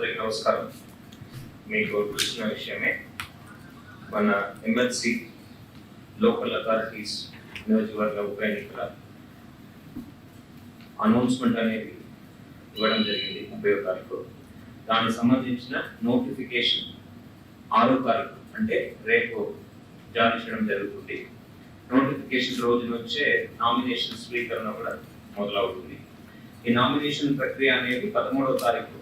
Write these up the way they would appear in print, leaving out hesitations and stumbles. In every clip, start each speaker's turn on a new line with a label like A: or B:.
A: అందరికీ నమస్కారం. మీకు తెలిసిన విషయమే, మన ఎమ్మెల్సీ లోకల్ అథారిటీస్ నియోజకవర్గ ఉప ఎన్నికల అనౌన్స్మెంట్ అనేది ఇవ్వడం జరిగింది 30వ తారీఖు. దానికి సంబంధించిన నోటిఫికేషన్ 6వ తారీఖు అంటే రేపు జారీ చేయడం జరుగుతుంది. నోటిఫికేషన్ రోజు నుంచే నామినేషన్ స్వీకరణ కూడా మొదలవుతుంది. ఈ నామినేషన్ ప్రక్రియ అనేది 13వ తారీఖు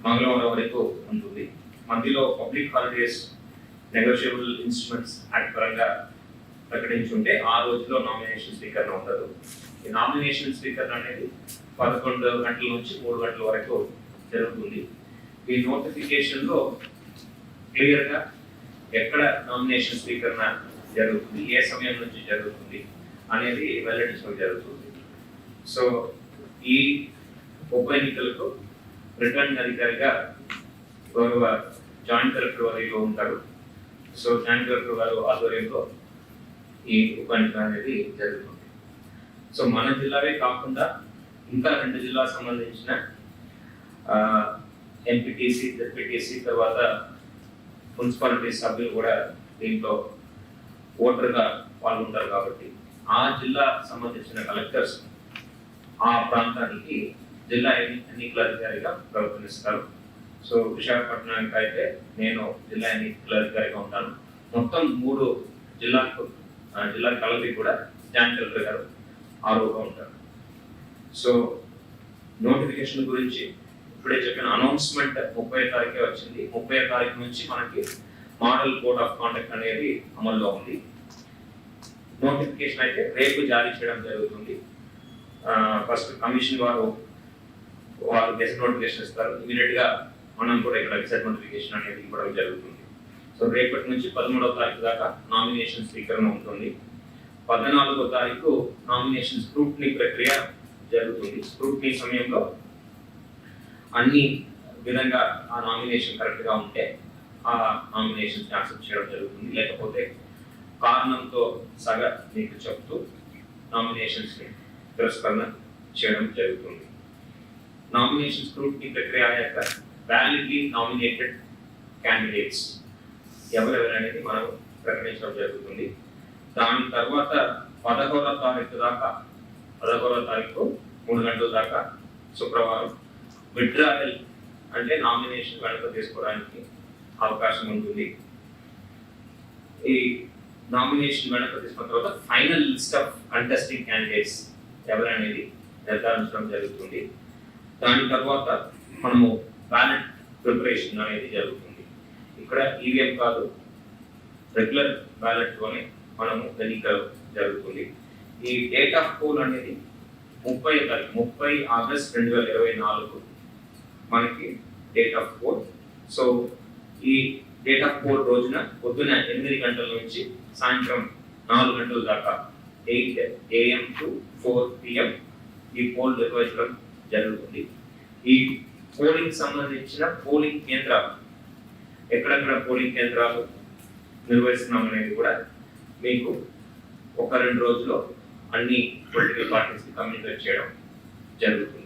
A: మంగళవారం వరకు ఉంటుంది. మధ్యలో public holidays negotiable instruments act పరంగా ప్రకటించుంటే ఆ రోజులో నామినేషన్ స్వీకరణ ఉండదు. ఈ నామినేషన్ స్వీకరణ అనేది 11 గంటల నుంచి 3 గంటల వరకు జరుగుతుంది. ఈ నోటిఫికేషన్లో క్లియర్గా ఎక్కడ నామినేషన్ స్వీకరణ జరుగుతుంది, ఏ సమయం నుంచి జరుగుతుంది అనేది వెల్లడించడం జరుగుతుంది. సో ఈ ఉప ఎన్నికలకు రిటర్నింగ్ అధికారిగా గౌరవ జాయింట్ కలెక్టర్ వారిలో ఉంటారు. సో జాయింట్ కలెక్టర్ వారి ఆధ్వర్యంలో ఈ ఉప ఎన్నిక అనేది జరుగుతుంది. సో మన జిల్లావే కాకుండా ఇంకా 2 జిల్లాకు సంబంధించిన ఎంపీటీసీ, జెడ్పీటీసీ తర్వాత మున్సిపాలిటీ సభ్యులు కూడా దీంట్లో ఓటర్గా పాల్గొంటారు. కాబట్టి ఆ జిల్లా సంబంధించిన కలెక్టర్స్ ఆ ప్రాంతానికి జిల్లా ఎన్నికల అధికారిగా ప్రవర్తిస్తారు. సో విశాఖపట్నానికి అయితే నేను జిల్లా ఎన్నికల అధికారిగా ఉంటాను. మొత్తం 3 జిల్లా కలిపి కూడా జాయింట్ కలెక్టర్ గారు ఆరోగ్యంగా ఉంటారు. సో నోటిఫికేషన్ గురించి ఇప్పుడే చెప్పిన అనౌన్స్మెంట్ 30వ తారీఖే వచ్చింది. 30వ తారీఖు నుంచి మనకి మోడల్ కోడ్ ఆఫ్ కాండక్ట్ అనేది అమల్లో ఉంది. నోటిఫికేషన్ అయితే రేపు జారీ చేయడం జరుగుతుంది. ఫస్ట్ కమిషన్ వారు గెజెట్ నోటిఫికేషన్ ఇస్తారు. ఇమీడియట్ గా మనం కూడా ఇక్కడ గెజెట్ నోటిఫికేషన్ అనేది ఇవ్వడం జరుగుతుంది. సో రేపటి నుంచి 13వ తారీఖు దాకా నామినేషన్ స్వీకరణ ఉంటుంది. 14వ తారీఖు నామినేషన్ స్క్రూటినీ ప్రక్రియ జరుగుతుంది. స్క్రూటినీ సమయంలో అన్ని విధంగా ఆ నామినేషన్ కరెక్ట్ గా ఉంటే ఆ నామినేషన్ యాక్సెప్ట్ చేయడం జరుగుతుంది. లేకపోతే కారణంతో సగా మీకు చెప్తూ నామినేషన్స్ ని తిరస్కరణ చేయడం జరుగుతుంది. నామినేషన్ స్క్రూటినీ ప్రక్రియ యొక్క వ్యాలిడ్లీ నామినేటెడ్ క్యాండిడేట్స్ ఎవరెవరనేది మనం ప్రకటించడం జరుగుతుంది. దాని తర్వాత 11వ తారీఖు దాకా 11వ తారీఖు 3 గంటల దాకా శుక్రవారం విత్డ్రాయల్ అంటే నామినేషన్ వెనక తీసుకోవడానికి అవకాశం ఉంటుంది. ఈ నామినేషన్ వెనక తీసుకున్న తర్వాత final list of contesting candidates ఎవరనేది నిర్ధారించడం జరుగుతుంది. దాని తర్వాత మనము బ్యాలెట్ ప్రిపరేషన్ అనేది జరుగుతుంది. ఇక్కడ ఈవీఎం కాదు, రెగ్యులర్ బ్యాలెట్ లోనే మనము ఎన్నికలు జరుగుతుంది. ఈ డేట్ ఆఫ్ పోల్ అనేది 30 ఆగస్ట్ 2024 మనకి డేట్ ఆఫ్ పోల్. సో ఈ డేట్ ఆఫ్ పోల్ రోజున పొద్దున 8 గంటల నుంచి సాయంత్రం 4 గంటల దాకా 8 AM to 4 PM ఈ పోల్ నిర్వహించడం జరుగుతుంది. ఈ పోలింగ్ సంబంధించిన పోలింగ్ కేంద్రాలు ఎక్కడెక్కడ పోలింగ్ కేంద్రాలు నిర్వహిస్తున్నాం అనేది కూడా మీకు 1-2 రోజుల్లో అన్ని పొలిటికల్ పార్టీస్ కమ్యూనికేట్ చేయడం జరుగుతుంది.